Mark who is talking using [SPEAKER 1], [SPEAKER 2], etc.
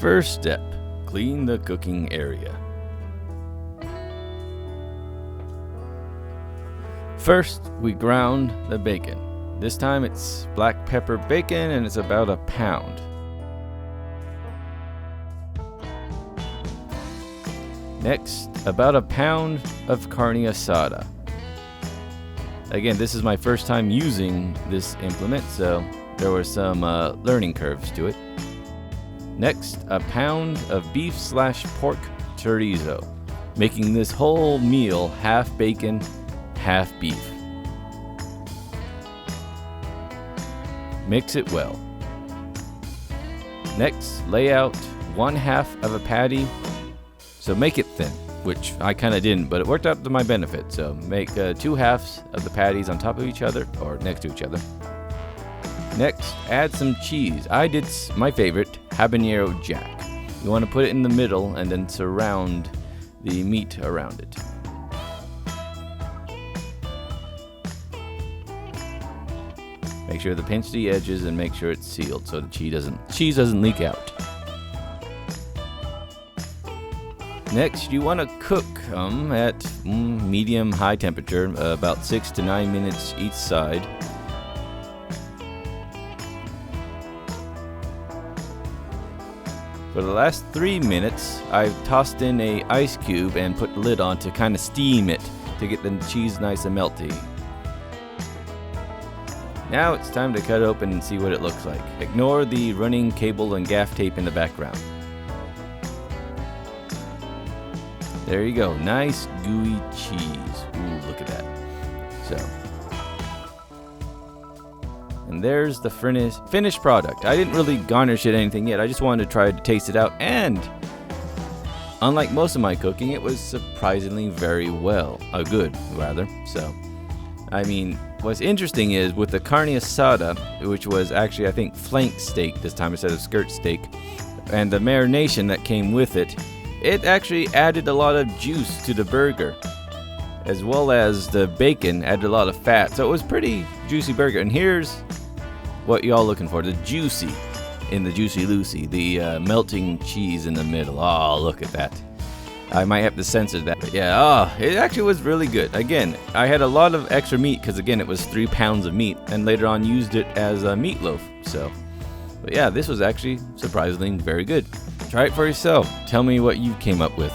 [SPEAKER 1] First step, clean the cooking area. First, we ground the bacon. This time it's black pepper bacon and it's about a pound. Next, about a pound of carne asada. Again, this is my first time using this implement, so there were some learning curves to it. Next, a pound of beef/pork chorizo, making this whole meal half bacon, half beef. Mix it well. Next, lay out 1/2 of a patty, so make it thin, which I kind of didn't, but it worked out to my benefit. So make 2 halves of the patties on top of each other, or next to each other. Next, add some cheese. I did my favorite, habanero jack. You want to put it in the middle and then surround the meat around it. Make sure to pinch the edges and make sure it's sealed so the cheese doesn't leak out. Next, you want to cook them at medium-high temperature, about 6 to 9 minutes each side. For the last 3 minutes, I've tossed in a ice cube and put the lid on to kind of steam it to get the cheese nice and melty. Now it's time to cut it open and see what it looks like. Ignore the running cable and gaff tape in the background. There you go, nice gooey cheese. Ooh, look at that. So, and there's the finished product. I didn't really garnish it anything yet. I just wanted to try to taste it out, and unlike most of my cooking, it was surprisingly very good rather. So, I mean, what's interesting is with the carne asada, which was actually I think flank steak this time instead of skirt steak, and the marination that came with it, it actually added a lot of juice to the burger, as well as the bacon added a lot of fat. So it was pretty juicy burger. And here's what y'all looking for, the juicy in the Juicy Lucy, the melting cheese in the middle. Oh, look at that. I might have to censor that. But yeah, it actually was really good. Again, I had a lot of extra meat because, again, it was 3 pounds of meat, and later on used it as a meatloaf. So, but yeah, this was actually surprisingly very good. Try it for yourself. Tell me what you came up with.